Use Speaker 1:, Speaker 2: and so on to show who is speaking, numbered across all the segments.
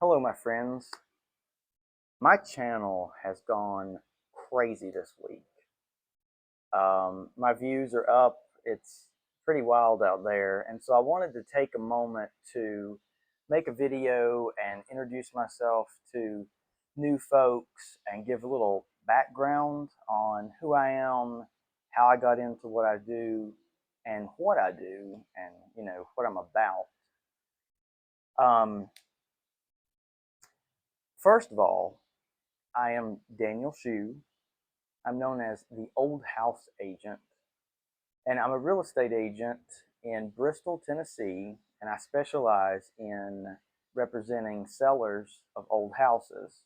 Speaker 1: Hello, my friends. My channel has gone crazy this week. My views are up. It's pretty wild out there. And so I wanted to take a moment to make a video and introduce myself to new folks and give a little background on who I am, how I got into what I do, and what I do, and what I'm about. Um, First of all, I am Daniel Shew. I'm known as the Old House Agent, and I'm a real estate agent in Bristol, Tennessee, and I specialize in representing sellers of old houses.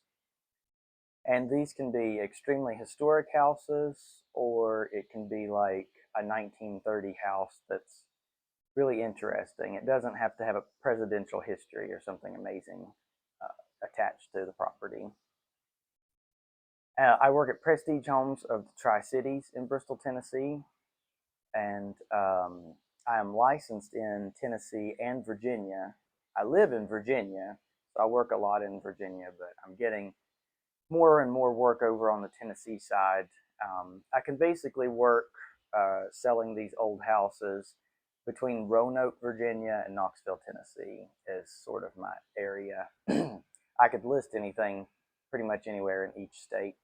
Speaker 1: And these can be extremely historic houses, or it can be like a 1930 house that's really interesting. It doesn't have to have a presidential history or something amazing attached to the property. I work at Prestige Homes of the Tri-Cities in Bristol, Tennessee, and I am licensed in Tennessee and Virginia. I live in Virginia, so I work a lot in Virginia, but I'm getting more and more work over on the Tennessee side. I can basically work selling these old houses between Roanoke, Virginia, and Knoxville, Tennessee, is sort of my area. I could list anything pretty much anywhere in each state,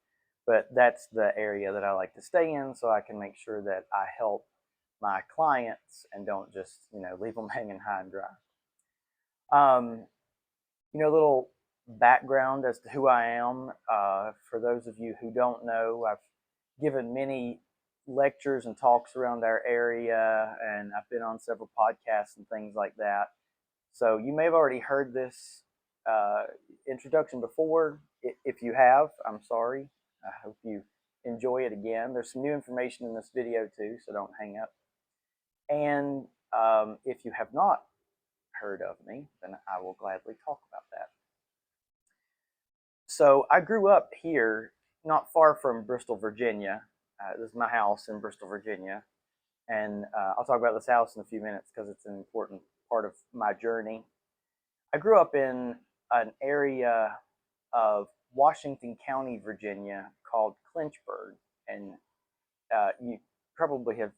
Speaker 1: but that's the area that I like to stay in so I can make sure that I help my clients and don't just leave them hanging high and dry. Um, a little background as to who I am. For those of you who don't know, I've given many lectures and talks around our area, and I've been on several podcasts and things like that. So you may have already heard this uh, introduction before. If you have, I'm sorry. I hope you enjoy it again. There's some new information in this video too, so don't hang up. And if you have not heard of me, then I will gladly talk about that. So I grew up here, not far from Bristol, Virginia. This is my house in Bristol, Virginia. And I'll talk about this house in a few minutes because it's an important part of my journey. I grew up in an area of Washington County, Virginia called Clinchburg. And you probably have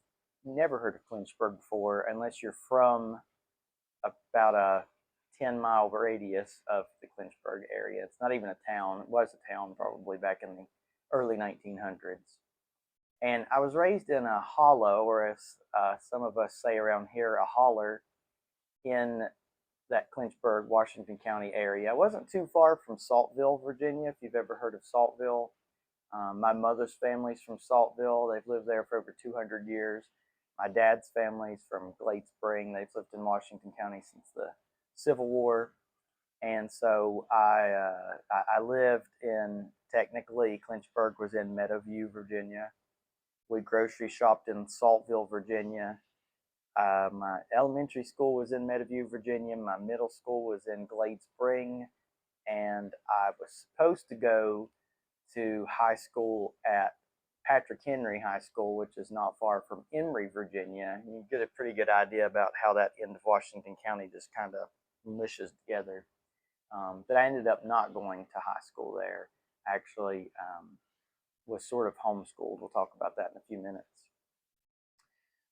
Speaker 1: never heard of Clinchburg before unless you're from about a 10-mile radius of the Clinchburg area. It's not even a town. It was a town probably back in the early 1900s. And I was raised in a hollow, or as some of us say around here, a holler, in that Clinchburg, Washington County area. I wasn't too far from Saltville, Virginia, if you've ever heard of Saltville. My mother's family's from Saltville. They've lived there for over 200 years. My dad's family's from Glade Spring. They've lived in Washington County since the Civil War. And so I lived in, technically, Clinchburg was in Meadowview, Virginia. We grocery shopped in Saltville, Virginia. My elementary school was in Meadowview, Virginia. My middle school was in Glade Spring. And I was supposed to go to high school at Patrick Henry High School, which is not far from Emory, Virginia. You get a pretty good idea about how that end of Washington County just kind of mushes together. But I ended up not going to high school there. Actually, was sort of homeschooled. We'll talk about that in a few minutes.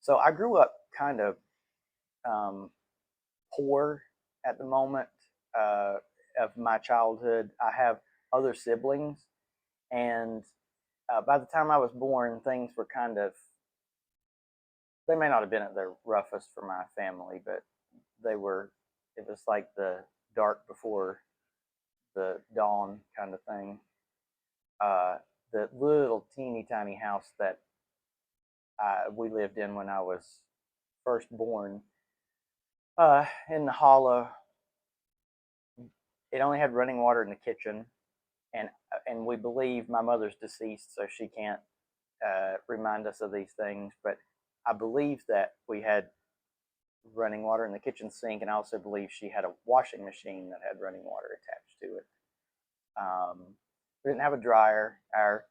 Speaker 1: So I grew up kind of poor at the moment of my childhood. I have other siblings, and by the time I was born, things were kind of, they may not have been at their roughest for my family, but they were, it was like the dark before the dawn kind of thing. The little teeny tiny house that we lived in when I was first born in the hollow, it only had running water in the kitchen, and we believe my mother's deceased, so she can't remind us of these things. But I believe that we had running water in the kitchen sink, and I also believe she had a washing machine that had running water attached to it. We didn't have a dryer. Our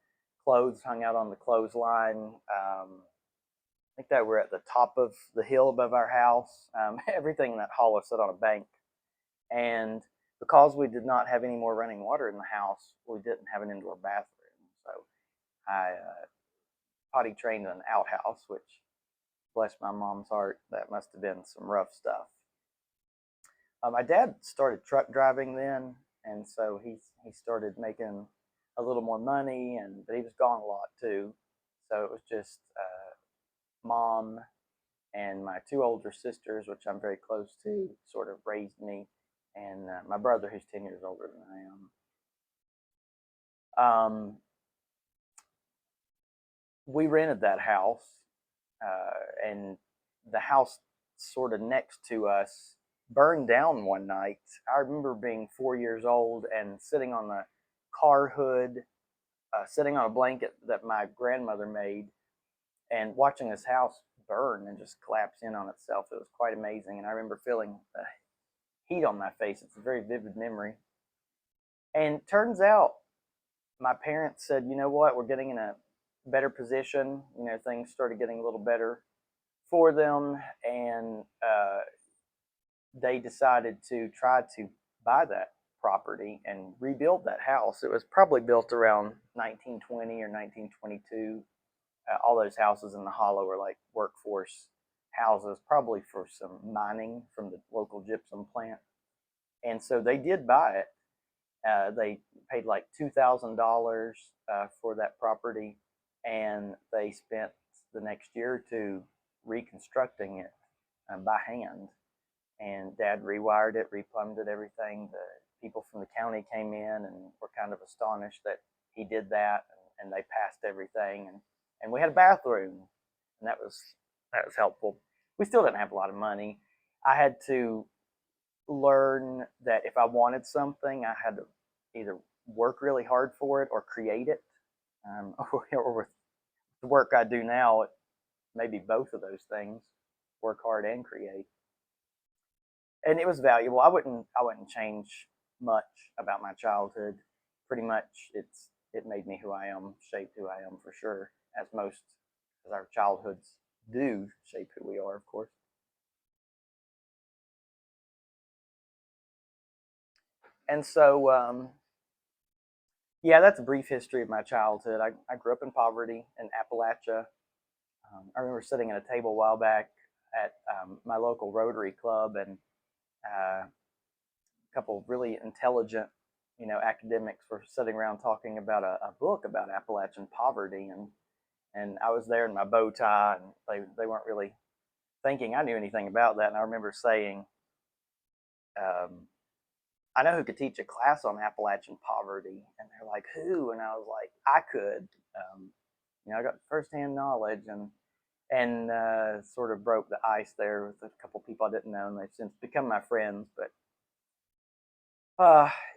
Speaker 1: clothes hung out on the clothesline. I think that we're at the top of the hill above our house. Everything in that hollow sat on a bank. And because we did not have any more running water in the house, we didn't have an indoor bathroom. So I potty trained in an outhouse, which, bless my mom's heart, that must have been some rough stuff. My dad started truck driving then, and so he started making a little more money, but he was gone a lot too. So it was just mom and my two older sisters, which I'm very close to, sort of raised me, and my brother, who's 10 years older than I am. We rented that house, and the house sort of next to us burned down one night. I remember being 4 years old and sitting on the car hood, sitting on a blanket that my grandmother made, and watching this house burn and just collapse in on itself. It was quite amazing, and I remember feeling the heat on my face. It's a very vivid memory. And turns out my parents said, you know what, we're getting in a better position. You know, things started getting a little better for them, and they decided to try to buy that property and rebuild that house. It was probably built around 1920 or 1922. All those houses in the hollow are like workforce houses, probably for some mining from the local gypsum plant. And so they did buy it. They paid like $2,000 for that property, and they spent the next year or two reconstructing it by hand. And Dad rewired it, replumbed it, everything. The people from the county came in and were kind of astonished that he did that, and they passed everything, and we had a bathroom, and that was helpful. We still didn't have a lot of money. I had to learn that if I wanted something, I had to either work really hard for it or create it. Or with the work I do now, maybe both of those things, work hard and create. And it was valuable. I wouldn't change much about my childhood. Pretty much, it made me who I am, shaped who I am for sure, as our childhoods do shape who we are, of course. And so, yeah, that's a brief history of my childhood. I grew up in poverty in Appalachia. I remember sitting at a table a while back at my local Rotary Club, and a couple of really intelligent, academics were sitting around talking about a book about Appalachian poverty, and I was there in my bow tie, and they weren't really thinking I knew anything about that. And I remember saying, um, I know who could teach a class on Appalachian poverty, and they're like, who? And I was like, I could. Um, I got firsthand knowledge, and sort of broke the ice there with a couple people I didn't know, and they've since become my friends. But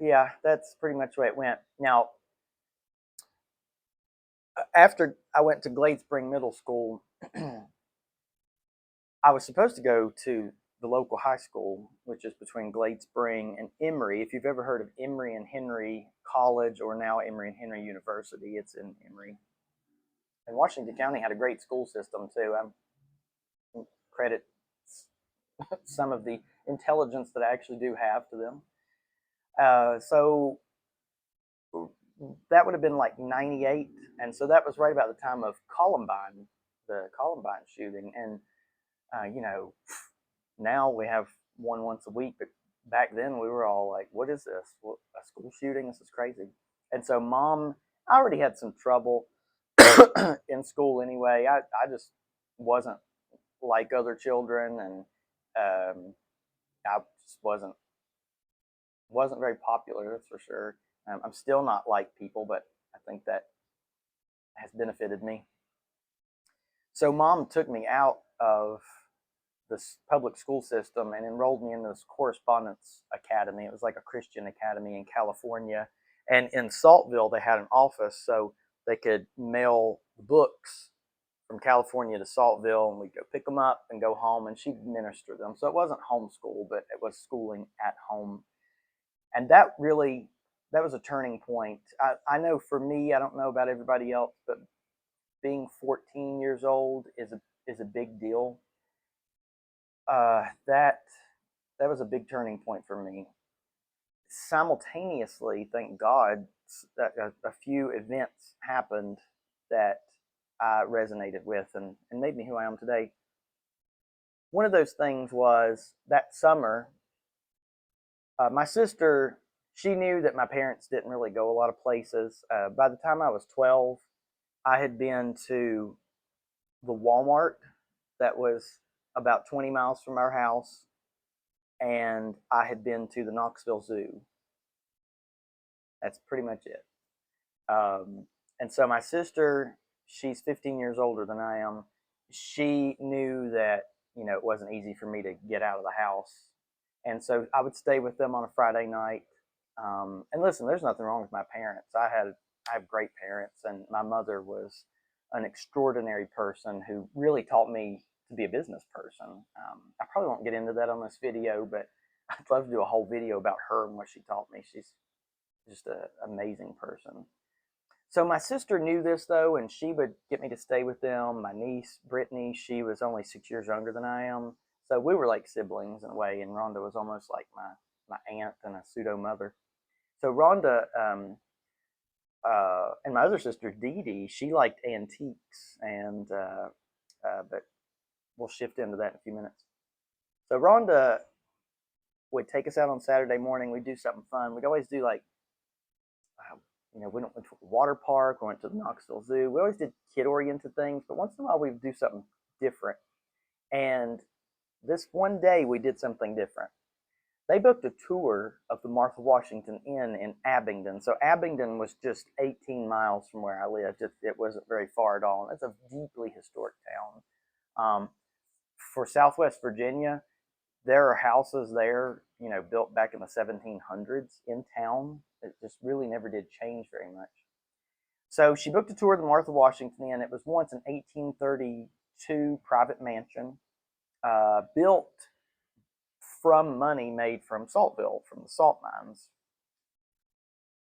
Speaker 1: yeah, that's pretty much the way it went. Now, after I went to Glade Spring Middle School, I was supposed to go to the local high school, which is between Glade Spring and Emory. If you've ever heard of Emory and Henry College, or now Emory and Henry University, it's in Emory. And Washington County had a great school system too. I credit some of the intelligence that I actually do have to them. So that would have been like 98. And so that was right about the time of Columbine, the Columbine shooting. And, now we have one once a week, but back then we were all like, what is this? What, a school shooting? This is crazy. And so mom, I already had some trouble in school anyway. I just wasn't like other children, and I just wasn't very popular, that's for sure. I'm still not like people, but I think that has benefited me. So mom took me out of this public school system and enrolled me in this correspondence academy. It was like a Christian academy in California. And in Saltville, they had an office so they could mail books from California to Saltville, and we'd go pick them up and go home, and she'd minister them. So it wasn't homeschool, but it was schooling at home. And that was a turning point. I know for me, I don't know about everybody else, but being 14 years old is a big deal. That was a big turning point for me. simultaneously, thank God, a few events happened that I resonated with and made me who I am today. One of those things was that summer, my sister, she knew that my parents didn't really go a lot of places. By the time I was 12, I had been to the Walmart that was about 20 miles from our house, and I had been to the Knoxville Zoo. That's pretty much it. And so my sister, she's 15 years older than I am. She knew that, it wasn't easy for me to get out of the house. And so I would stay with them on a Friday night. And listen, there's nothing wrong with my parents. I have great parents, and my mother was an extraordinary person who really taught me to be a business person. I probably won't get into that on this video, but I'd love to do a whole video about her and what she taught me. She's just an amazing person. So my sister knew this though, and she would get me to stay with them. My niece, Brittany, she was only 6 years younger than I am. So we were like siblings in a way, and Rhonda was almost like my aunt and a pseudo mother. So Rhonda and my other sister, Dee Dee, she liked antiques, and but we'll shift into that in a few minutes. So Rhonda would take us out on Saturday morning. We'd do something fun. We'd always do like we went to a water park, we went to the Knoxville Zoo. We always did kid-oriented things, but once in a while we'd do something different. And this one day we did something different. They booked a tour of the Martha Washington Inn in Abingdon. So Abingdon was just 18 miles from where I lived. It wasn't very far at all. And it's a deeply historic town. For Southwest Virginia, there are houses there, built back in the 1700s in town. It just really never did change very much. So she booked a tour of the Martha Washington Inn. It was once an 1832 private mansion built from money made from Saltville, from the salt mines.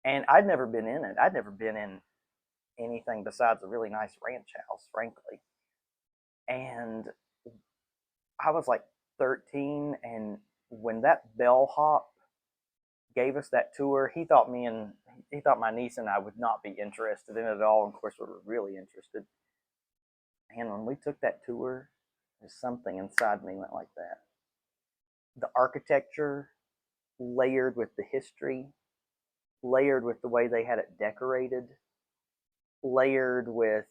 Speaker 1: And I'd never been in it. I'd never been in anything besides a really nice ranch house, frankly. And I was like 13, and when that bellhop gave us that tour, he thought my niece and I would not be interested in it at all. And of course, we were really interested. And when we took that tour, there's something inside me went like that. The architecture, layered with the history, layered with the way they had it decorated, layered with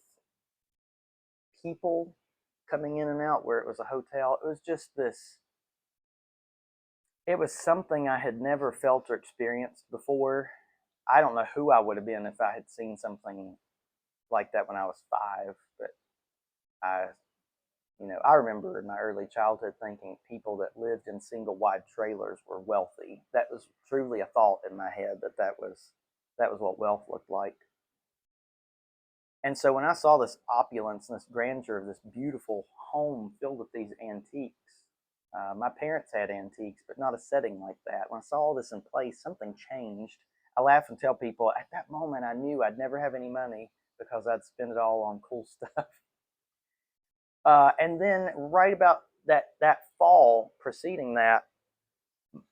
Speaker 1: people coming in and out where it was a hotel. It was just this, it was something I had never felt or experienced before. I don't know who I would have been if I had seen something like that when I was 5, but I remember in my early childhood thinking people that lived in single wide trailers were wealthy. That was truly a thought in my head that was what wealth looked like. And so when I saw this opulence and this grandeur of this beautiful home filled with these antiques, my parents had antiques, but not a setting like that. When I saw all this in place, something changed. I laugh and tell people at that moment I knew I'd never have any money because I'd spend it all on cool stuff. And then right about that fall preceding that,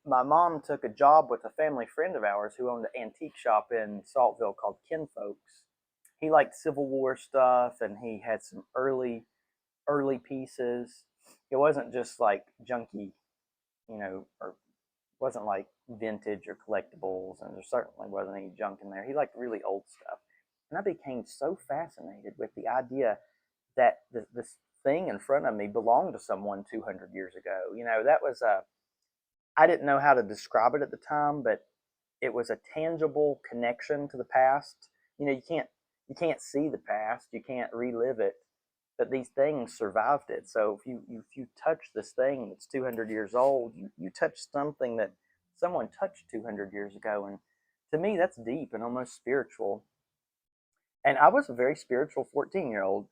Speaker 1: my mom took a job with a family friend of ours who owned an antique shop in Saltville called Kinfolks. He liked Civil War stuff, and he had some early pieces. It wasn't just like junky, or wasn't like vintage or collectibles, and there certainly wasn't any junk in there. He liked really old stuff. And I became so fascinated with the idea that this thing in front of me belonged to someone 200 years ago. That was I didn't know how to describe it at the time, but it was a tangible connection to the past. You can't see the past, you can't relive it, but these things survived it. So if you touch this thing that's 200 years old, you touch something that someone touched 200 years ago, and to me that's deep and almost spiritual. And I was a very spiritual 14-year-old.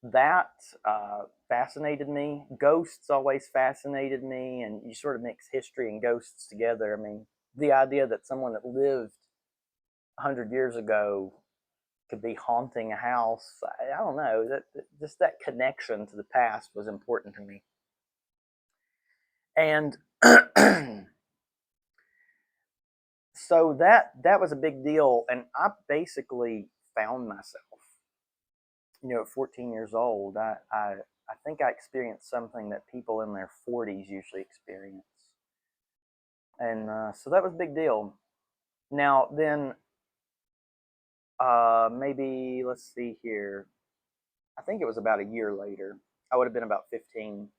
Speaker 1: That fascinated me. Ghosts always fascinated me, and you sort of mix history and ghosts together. I mean, the idea that someone that lived 100 years ago could be haunting a house, I don't know, just that connection to the past was important to me. And so that was a big deal, and I basically found myself. At 14 years old, I think I experienced something that people in their 40s usually experience, and so that was a big deal. Now then, maybe let's see here. I think it was about a year later. I would have been about 15.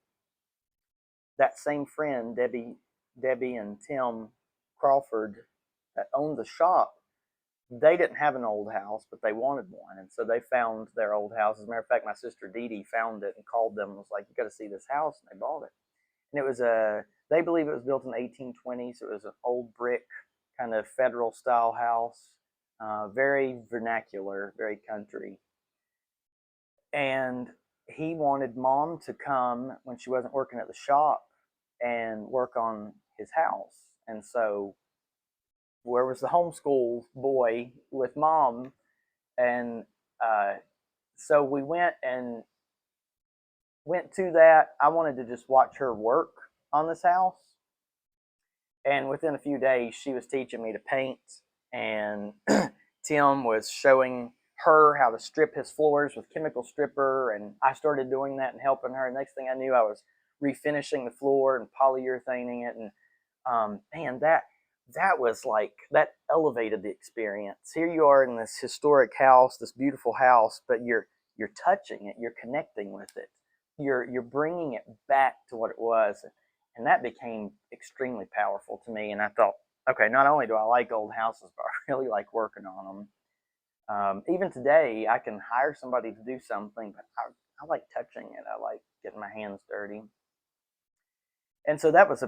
Speaker 1: That same friend, Debbie and Tim Crawford, that owned the shop, they didn't have an old house, but they wanted one, and so they found their old house. As a matter of fact, my sister Dee Dee found it and called them and was like, "You got to see this house," and they bought it. And it was they believe it was built in the 1820s. So it was an old brick kind of federal style house, very vernacular, very country. And he wanted mom to come when she wasn't working at the shop and work on his house. And so where was the homeschool boy with mom? And uh, so we went to that. I wanted to just watch her work on this house. And within a few days, she was teaching me to paint, and Tim was showing her how to strip his floors with chemical stripper, and I started doing that and helping her. And next thing I knew, I was refinishing the floor and polyurethaning it, and man, that was like that elevated the experience. Here you are in this historic house, this beautiful house, but you're touching it, you're connecting with it, you're bringing it back to what it was, and that became extremely powerful to me. And I thought, okay, not only do I like old houses, but I really like working on them. Even today, I can hire somebody to do something, but I like touching it. I like getting my hands dirty. And so that was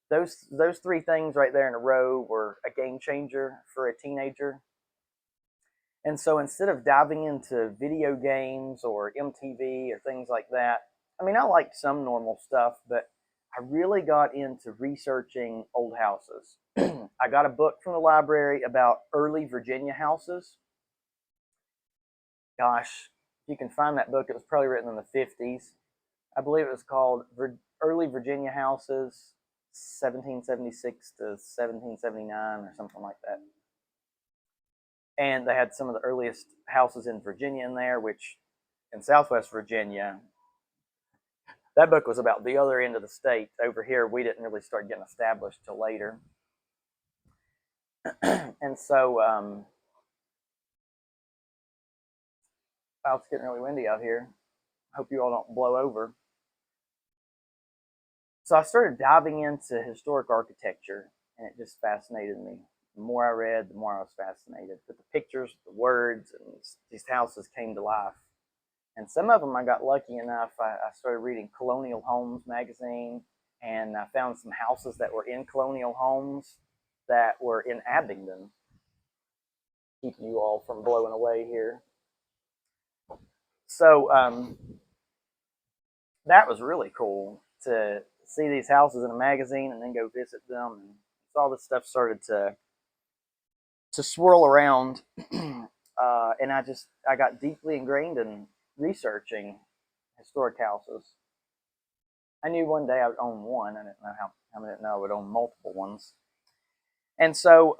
Speaker 1: those three things right there in a row were a game changer for a teenager. And so instead of diving into video games or MTV or things like that, I mean, I liked some normal stuff, but I really got into researching old houses. I got a book from the library about early Virginia houses. Gosh, if you can find that book, it was probably written in the 50s. I believe it was called Early Virginia Houses, 1776 to 1779 or something like that. And they had some of the earliest houses in Virginia in there, which in Southwest Virginia, that book was about the other end of the state. Over here, we didn't really start getting established till later. And so, wow, it's getting really windy out here. I hope you all don't blow over. So I started diving into historic architecture, and it just fascinated me. The more I read, the more I was fascinated. But the pictures, the words, and these houses came to life. And some of them I got lucky enough. I started reading Colonial Homes magazine, and I found some houses that were in colonial homes that were in Abingdon. Keeping you all from blowing away here. So that was really cool to see these houses in a magazine and then go visit them. And so all this stuff started to swirl around, and I got deeply ingrained in researching historic houses. I knew one day I would own one. I didn't know how I didn't know I would own multiple ones. And so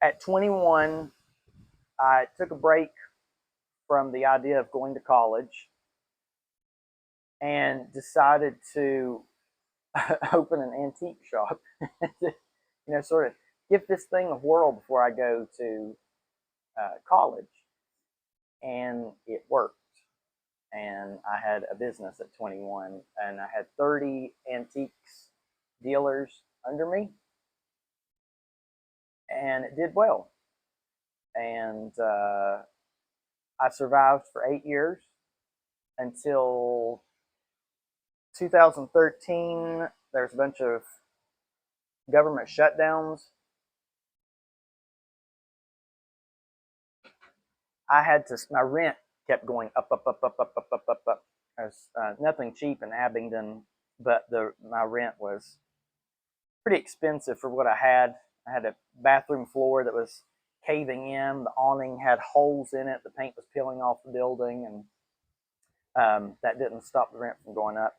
Speaker 1: at 21, I took a break from the idea of going to college and decided to open an antique shop. Sort of give this thing a whirl before I go to college. And it worked. And I had a business at 21, and I had 30 antiques dealers under me, and it did well. And I survived for 8 years until 2013. There's a bunch of government shutdowns. My rent kept going up, up, up, up, up, up, up, up, up. There's nothing cheap in Abingdon, but my rent was pretty expensive for what I had. I had a bathroom floor that was caving in. The awning had holes in it. The paint was peeling off the building, and that didn't stop the rent from going up.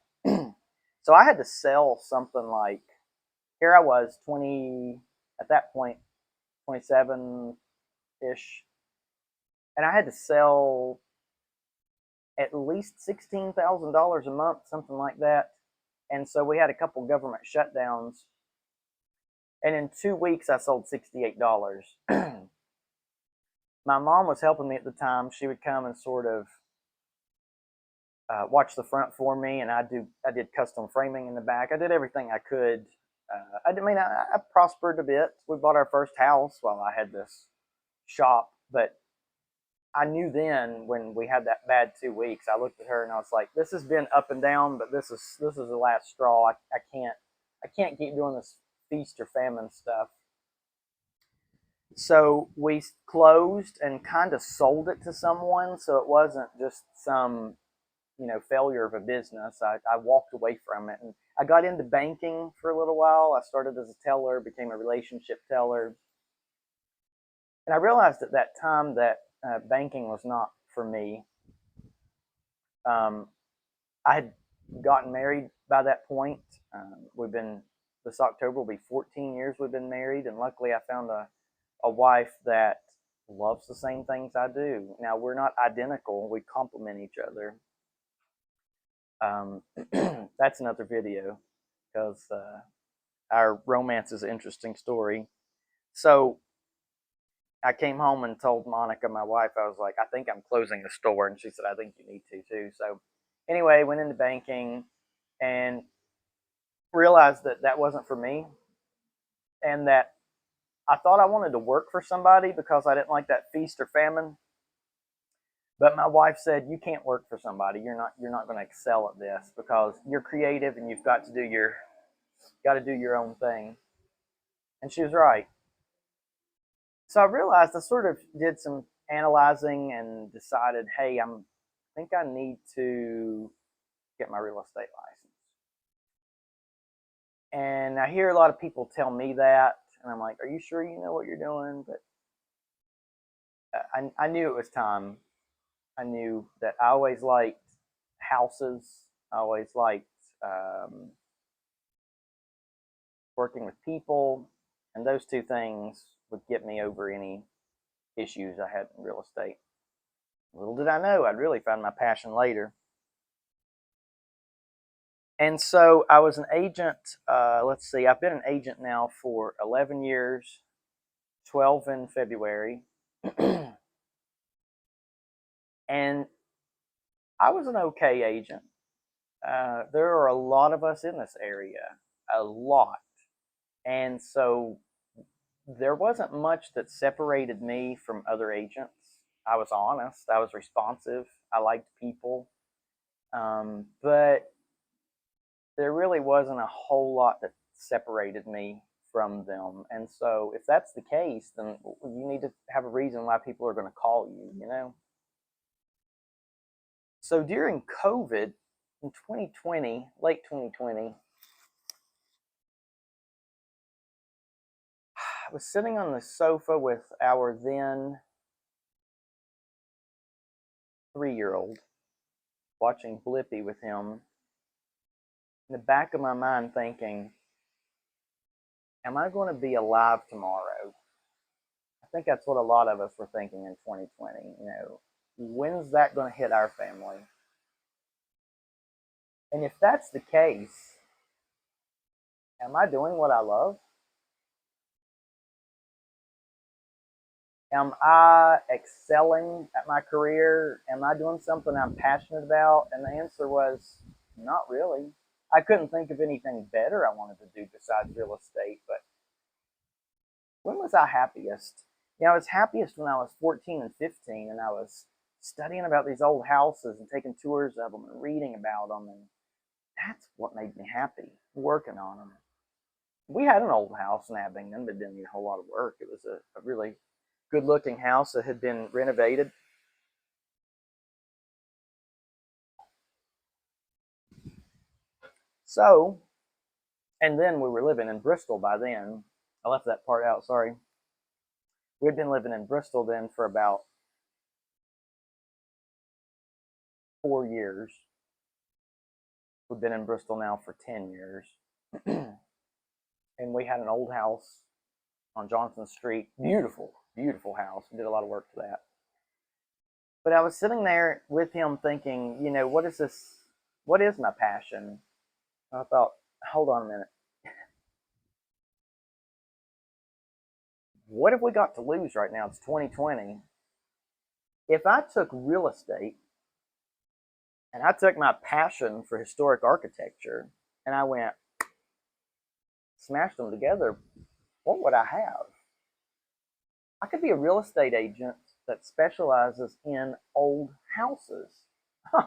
Speaker 1: So So I had to sell something like, here I was 20, at that point, 27 ish, and I had to sell at least $16,000 a month, something like that. And so we had a couple government shutdowns, and in 2 weeks I sold $68. My mom was helping me at the time. She would come and sort of watch the front for me, and I did custom framing in the back. I did everything I could. I prospered a bit. We bought our first house while I had this shop, but I knew then when we had that bad 2 weeks, I looked at her and I was like, "This has been up and down, but this is the last straw. I can't keep doing this feast or famine stuff." So we closed and kind of sold it to someone, so it wasn't just some failure of a business. I walked away from it, and I got into banking for a little while. I started as a teller, became a relationship teller, and I realized at that time that banking was not for me. Um, I had gotten married by that point. We've been This October will be 14 years we've been married, and luckily I found a wife that loves the same things I do. Now we're not identical; we complement each other. Um, that's another video because our romance is an interesting story. So I came home and told Monica, my wife, I was like, I think I'm closing the store. And she said, I think you need to too. So anyway, went into banking and realized that that wasn't for me, and that I thought I wanted to work for somebody because I didn't like that feast or famine. But my wife said, you can't work for somebody. You're not going to excel at this because you're creative and you've got to do your own thing. And she was right. So I realized, I sort of did some analyzing and decided, hey, I think I need to get my real estate license. And I hear a lot of people tell me that, and I'm like, are you sure you know what you're doing? But I knew it was time. I knew that I always liked houses. I always liked um, working with people, and those two things would get me over any issues I had in real estate. Little did I know, I'd really find my passion later. And so I was an agent. Let's see, I've been an agent now for 11 years, 12 in February. And I was an okay agent. There are a lot of us in this area, a lot. And so there wasn't much that separated me from other agents. I was honest, I was responsive, I liked people. But there really wasn't a whole lot that separated me from them. And so if that's the case, then you need to have a reason why people are going to call you. So during COVID in 2020, late 2020, I was sitting on the sofa with our then 3-year-old, watching Blippi with him, in the back of my mind thinking, am I going to be alive tomorrow? I think that's what a lot of us were thinking in 2020. When's that going to hit our family? And if that's the case, am I doing what I love? Am I excelling at my career? Am I doing something I'm passionate about? And the answer was not really. I couldn't think of anything better I wanted to do besides real estate. But when was I happiest? I was happiest when I was 14 and 15, and I was studying about these old houses and taking tours of them and reading about them. And that's what made me happy, working on them. We had an old house in Abingdon, but didn't need a whole lot of work. It was a really good looking house that had been renovated. So, and then we were living in Bristol by then. I left that part out, sorry. We'd been living in Bristol then for about 4 years. We've been in Bristol now for 10 years. And we had an old house on Johnson Street. Beautiful, beautiful house. We did a lot of work to that. But I was sitting there with him thinking, what is this? What is my passion? And I thought, hold on a minute. What have we got to lose right now? It's 2020. If I took real estate and I took my passion for historic architecture and I went, smashed them together, what would I have? I could be a real estate agent that specializes in old houses. Huh.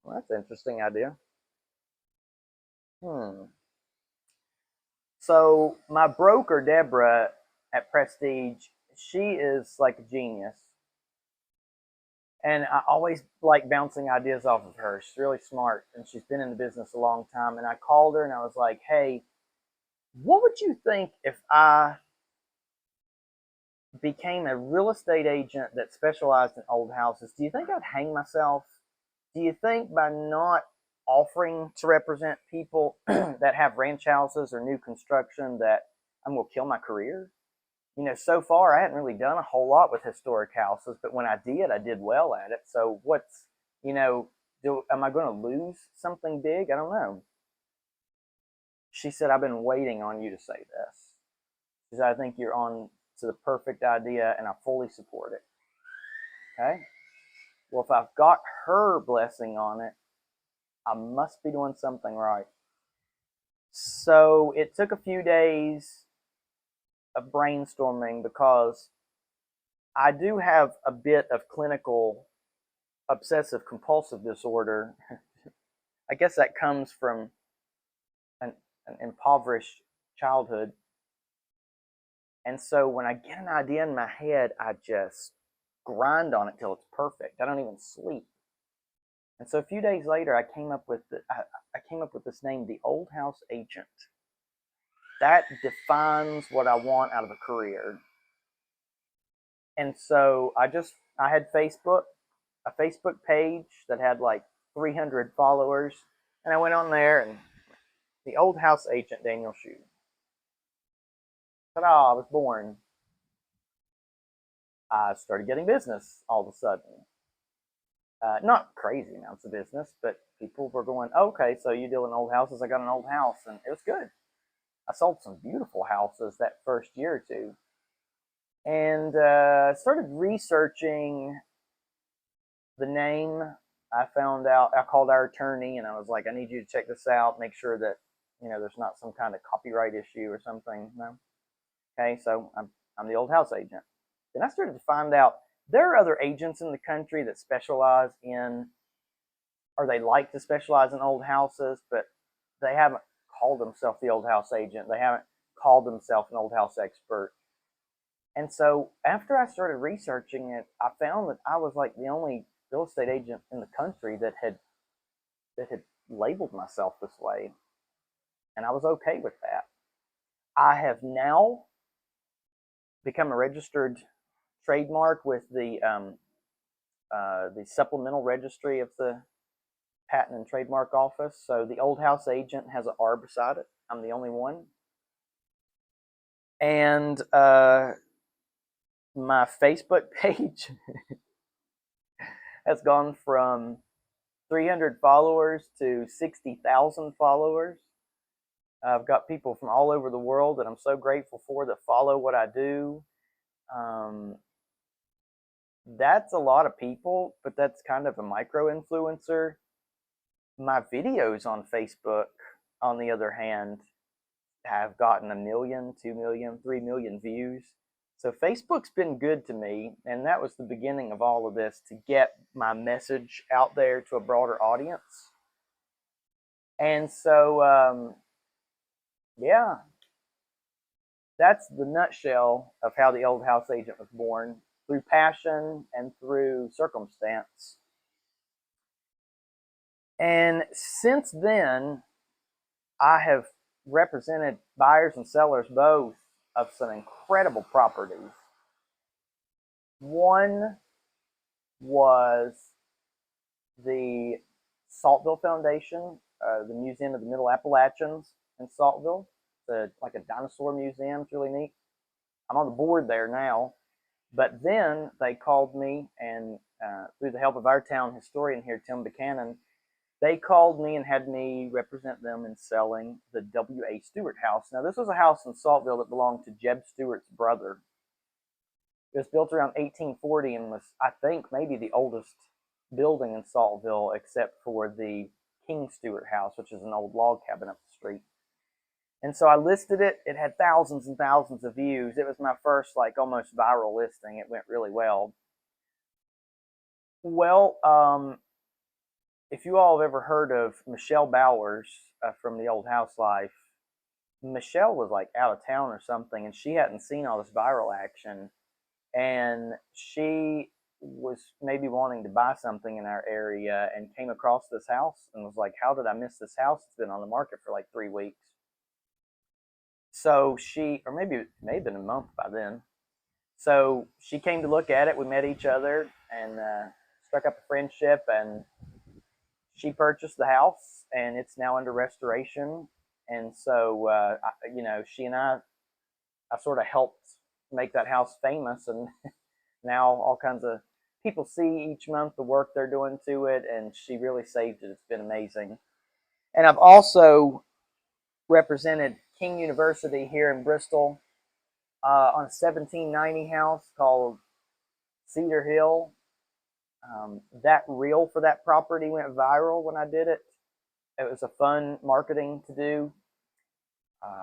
Speaker 1: Well, that's an interesting idea. So my broker, Deborah, at Prestige, she is like a genius. And I always like bouncing ideas off of her. She's really smart, and she's been in the business a long time. And I called her, and I was like, hey, what would you think if I became a real estate agent that specialized in old houses? Do you think I'd hang myself? Do you think by not offering to represent people that have ranch houses or new construction that I'm going to kill my career? So far I hadn't really done a whole lot with historic houses, but when I did well at it. So what's, am I going to lose something big? I don't know. She said, I've been waiting on you to say this. She said, I think you're on to the perfect idea, and I fully support it. Okay? Well, if I've got her blessing on it, I must be doing something right. So it took a few days of brainstorming because I do have a bit of clinical obsessive compulsive disorder. I guess that comes from an impoverished childhood. And so when I get an idea in my head, I just grind on it till it's perfect. I don't even sleep. And so a few days later, I came up with this name, the Old House Agent. That defines what I want out of a career. And so I had a Facebook page that had like 300 followers, and I went on there and the Old House Agent, Daniel Shew. Ta-da! I was born. I started getting business all of a sudden. Not crazy amounts of business, but people were going, okay, so you deal in old houses. I got an old house, and it was good. I sold some beautiful houses that first year or two, and started researching the name. I found out, I called our attorney, and I was like, I need you to check this out, make sure that there's not some kind of copyright issue or something. No. Okay, so I'm the Old House Agent. Then I started to find out there are other agents in the country that specialize in, or they like to specialize in old houses, but they haven't called themselves the Old House Agent. They haven't called themselves an old house expert. And so after I started researching it, I found that I was like the only real estate agent in the country that had labeled myself this way. And I was okay with that. I have now become a registered trademark with the supplemental registry of the Patent and Trademark Office. So the Old House Agent has an R beside it. I'm the only one. And my Facebook page has gone from 300 followers to 60,000 followers. I've got people from all over the world that I'm so grateful for that follow what I do. That's a lot of people, but that's kind of a micro influencer. My videos on Facebook, on the other hand, have gotten 1 million, 2 million, 3 million views. So Facebook's been good to me, and that was the beginning of all of this, to get my message out there to a broader audience. And so, yeah, that's the nutshell of how the Old House Agent was born, through passion and through circumstance. And since then, I have represented buyers and sellers both of some incredible properties. One was the Saltville Foundation the Museum of the Middle Appalachians in Saltville. It's like a dinosaur museum. It's really neat. I'm on the board there now. But then they called me, and through the help of our town historian here, Tim Buchanan, they called me and had me represent them in selling the W.A. Stewart house. Now, this was a house in Saltville that belonged to Jeb Stewart's brother. It was built around 1840 and was, I think, maybe the oldest building in Saltville, except for the King Stewart house, which is an old log cabin up the street. And so I listed it. It had thousands and thousands of views. It was my first, like, almost viral listing. It went really well. Well, if you all have ever heard of Michelle Bowers from the Old House Life, Michelle was like out of town or something, and she hadn't seen all this viral action, and she was maybe wanting to buy something in our area and came across this house and was like, how did I miss this house? It's been on the market for like 3 weeks. So she, or maybe it may have been a month by then. So she came to look at it. We met each other and struck up a friendship, and she purchased the house, and it's now under restoration. And so, she and I sort of helped make that house famous, and now all kinds of people see each month the work they're doing to it, and she really saved it. It's been amazing. And I've also represented King University here in Bristol on a 1790 house called Cedar Hill. That reel for that property went viral when I did it. It was a fun marketing to do.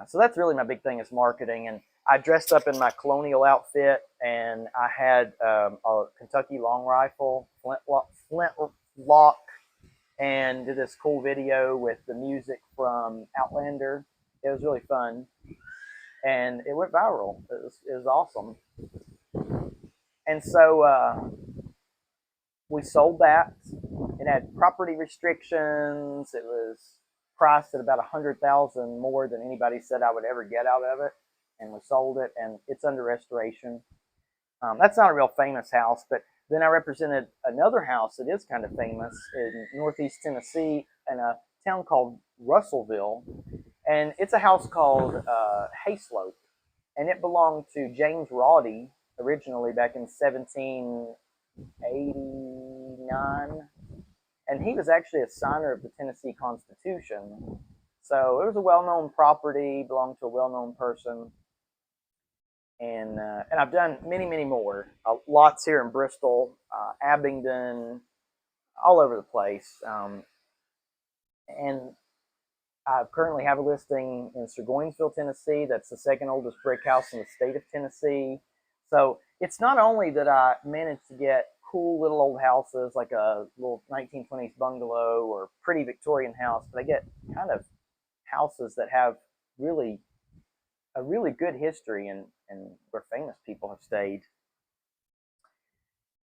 Speaker 1: So that's really my big thing is marketing. And I dressed up in my colonial outfit, and I had a Kentucky long rifle, flintlock, and did this cool video with the music from Outlander. It was really fun, and it went viral. It was awesome. And so we sold that. It had property restrictions. It was priced at about $100,000 more than anybody said I would ever get out of it, and we sold it, and it's under restoration. That's not a real famous house, but then I represented another house that is kind of famous in Northeast Tennessee in a town called Russellville, and it's a house called Hayslope, and it belonged to James Roddy originally back in 1789, and he was actually a signer of the Tennessee Constitution. So it was a well-known property, belonged to a well-known person. And I've done many, many more. Lots here in Bristol, Abingdon, all over the place. And I currently have a listing in Burgonsville, Tennessee. That's the second oldest brick house in the state of Tennessee. So it's not only that I managed to get cool little old houses like a little 1920s bungalow or pretty Victorian house, but I get kind of houses that have a really good history and where famous people have stayed.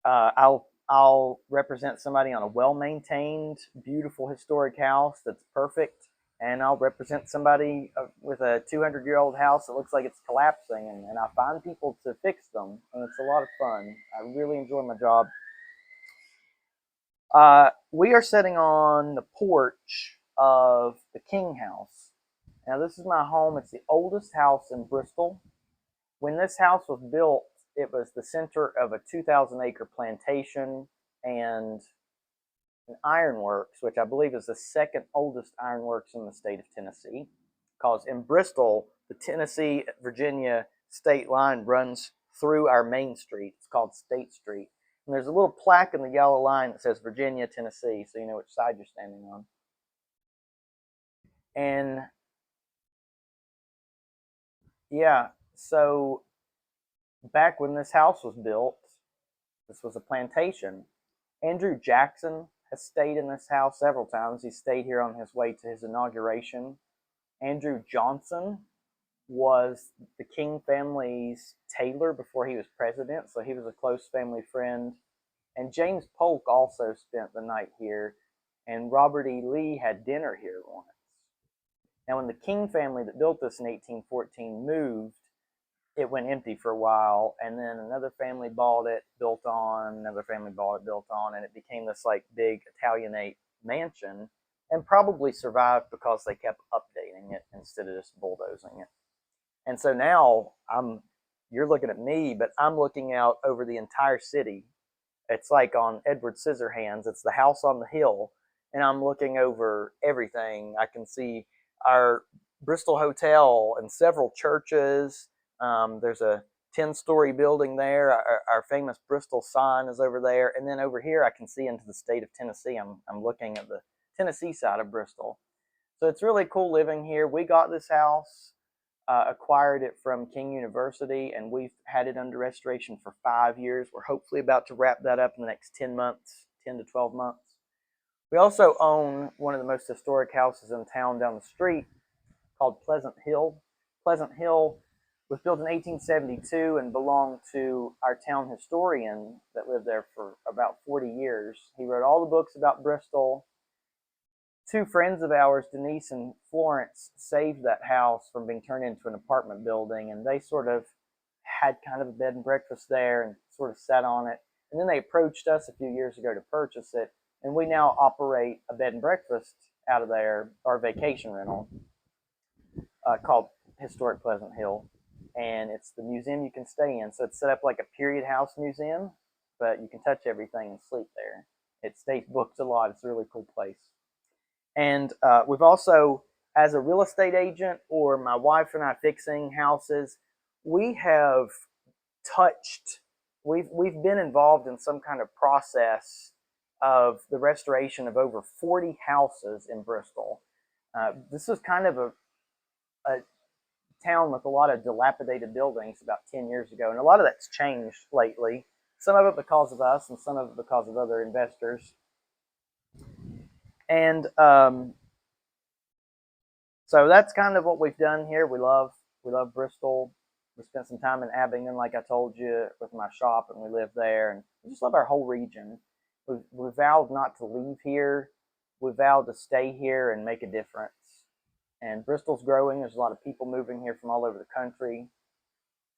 Speaker 1: I'll represent somebody on a well-maintained, beautiful historic house that's perfect, and I'll represent somebody with a 200-year-old house that looks like it's collapsing, and I find people to fix them, and it's a lot of fun. I really enjoy my job. We are sitting on the porch of the King House. Now, this is my home. It's the oldest house in Bristol. When this house was built, it was the center of a 2,000-acre plantation and an ironworks, which I believe is the second oldest ironworks in the state of Tennessee. Because in Bristol, the Tennessee-Virginia state line runs through our main street. It's called State Street. And there's a little plaque in the yellow line that says Virginia, Tennessee, so you know which side you're standing on. And yeah, so back when this house was built, this was a plantation. Andrew Jackson has stayed in this house several times. He stayed here on his way to his inauguration. Andrew Johnson was the King family's tailor before he was president, so he was a close family friend. And James Polk also spent the night here, and Robert E. Lee had dinner here once. Now, when the King family that built this in 1814 moved, it went empty for a while, and then another family bought it, built on, another family bought it, built on, and it became this like big Italianate mansion. and probably survived because they kept updating it instead of just bulldozing it. And so now you're looking at me, but I'm looking out over the entire city. It's like on Edward Scissorhands. It's the house on the hill, and I'm looking over everything. I can see our Bristol Hotel and several churches. There's a 10-story building there. Our famous Bristol sign is over there. And then over here, I can see into the state of Tennessee. I'm looking at the Tennessee side of Bristol. So it's really cool living here. We got this house, acquired it from King University, and we've had it under restoration for 5 years. We're hopefully about to wrap that up in the next 10 months, 10 to 12 months. We also own one of the most historic houses in town down the street called Pleasant Hill. Pleasant Hill was built in 1872 and belonged to our town historian that lived there for about 40 years. He wrote all the books about Bristol. Two friends of ours, Denise and Florence, saved that house from being turned into an apartment building, and they sort of had kind of a bed and breakfast there and sort of sat on it. And then they approached us a few years ago to purchase it, and we now operate a bed and breakfast out of there, our vacation rental, called Historic Pleasant Hill. And it's the museum you can stay in. So it's set up like a period house museum, but you can touch everything and sleep there. It stays booked a lot. It's a really cool place. And we've also, as a real estate agent, or my wife and I fixing houses, we have we've been involved in some kind of process of the restoration of over 40 houses in Bristol. This was kind of a town with a lot of dilapidated buildings about 10 years ago, and a lot of that's changed lately. Some of it because of us, and some of it because of other investors. And so that's kind of what we've done here. We love Bristol. We spent some time in Abingdon, like I told you, with my shop, and we live there. And we just love our whole region. We vowed not to leave here. We vowed to stay here and make a difference. And Bristol's growing. There's a lot of people moving here from all over the country.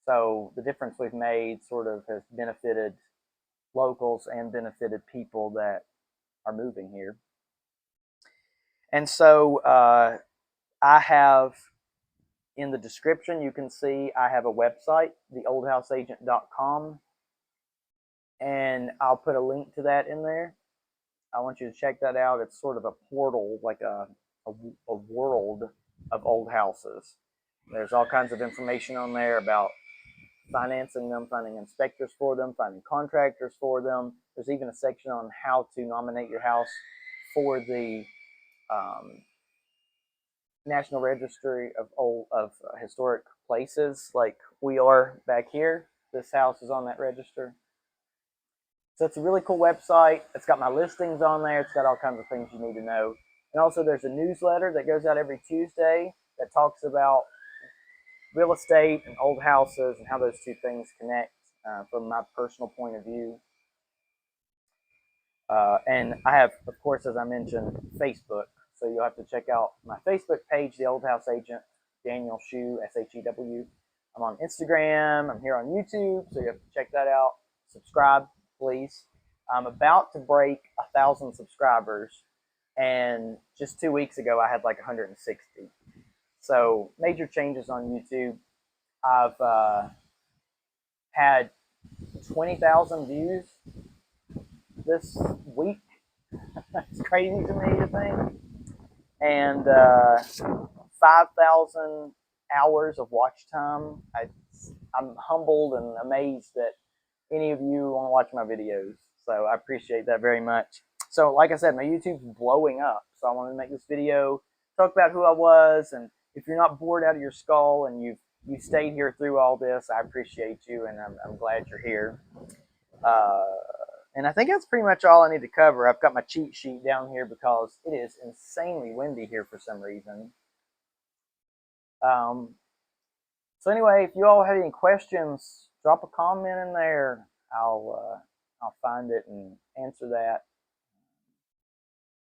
Speaker 1: So the difference we've made sort of has benefited locals and benefited people that are moving here. And so I have, in the description, you can see I have a website, theoldhouseagent.com, and I'll put a link to that in there. I want you to check that out. It's sort of a portal, like a world of old houses. There's all kinds of information on there about financing them, finding inspectors for them, finding contractors for them. There's even a section on how to nominate your house for the National Registry of Historic Places, like we are back here. This house is on that register. So it's a really cool website. It's got my listings on there. It's got all kinds of things you need to know. And also there's a newsletter that goes out every Tuesday that talks about real estate and old houses and how those two things connect from my personal point of view. And I have, of course, as I mentioned, Facebook. So you'll have to check out my Facebook page, The Old House Agent, Daniel Shew, S-H-E-W. I'm on Instagram. I'm here on YouTube, so you have to check that out. Subscribe, please. I'm about to break 1,000 subscribers, and just 2 weeks ago, I had like 160. So major changes on YouTube. I've had 20,000 views this week. It's crazy to me to think. And 5,000 hours of watch time. I'm humbled and amazed that any of you want to watch my videos. So I appreciate that very much. So like I said, my YouTube's blowing up. So I wanted to make this video, talk about who I was, and if you're not bored out of your skull and you stayed here through all this, I appreciate you, and I'm glad you're here. And I think that's pretty much all I need to cover. I've got my cheat sheet down here because it is insanely windy here for some reason. So anyway, if you all have any questions, drop a comment in there. I'll find it and answer that.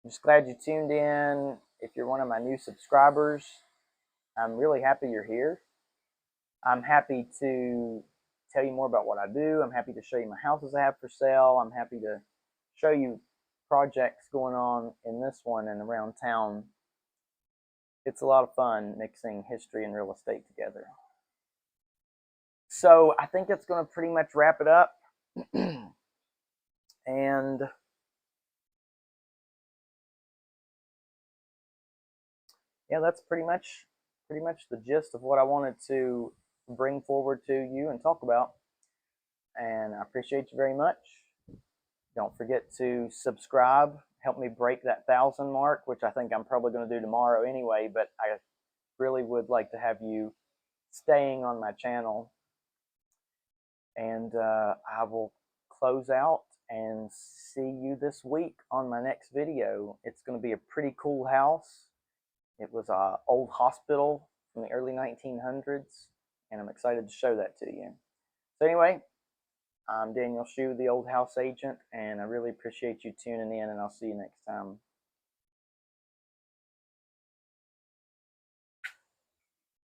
Speaker 1: I'm just glad you tuned in. If you're one of my new subscribers, I'm really happy you're here. I'm happy to tell you more about what I do. I'm happy to show you my houses I have for sale. I'm happy to show you projects going on in this one and around town. It's a lot of fun mixing history and real estate together. So I think it's going to pretty much wrap it up. And yeah, that's pretty much the gist of what I wanted to bring forward to you and talk about. And I appreciate you very much. Don't forget to subscribe. Help me break that 1,000 mark, which I think I'm probably going to do tomorrow anyway, but I really would like to have you staying on my channel. And I will close out and see you this week on my next video. It's going to be a pretty cool house. It was an old hospital from the early 1900s, and I'm excited to show that to you. So anyway, I'm Daniel Shew, the Old House Agent, and I really appreciate you tuning in, and I'll see you next time.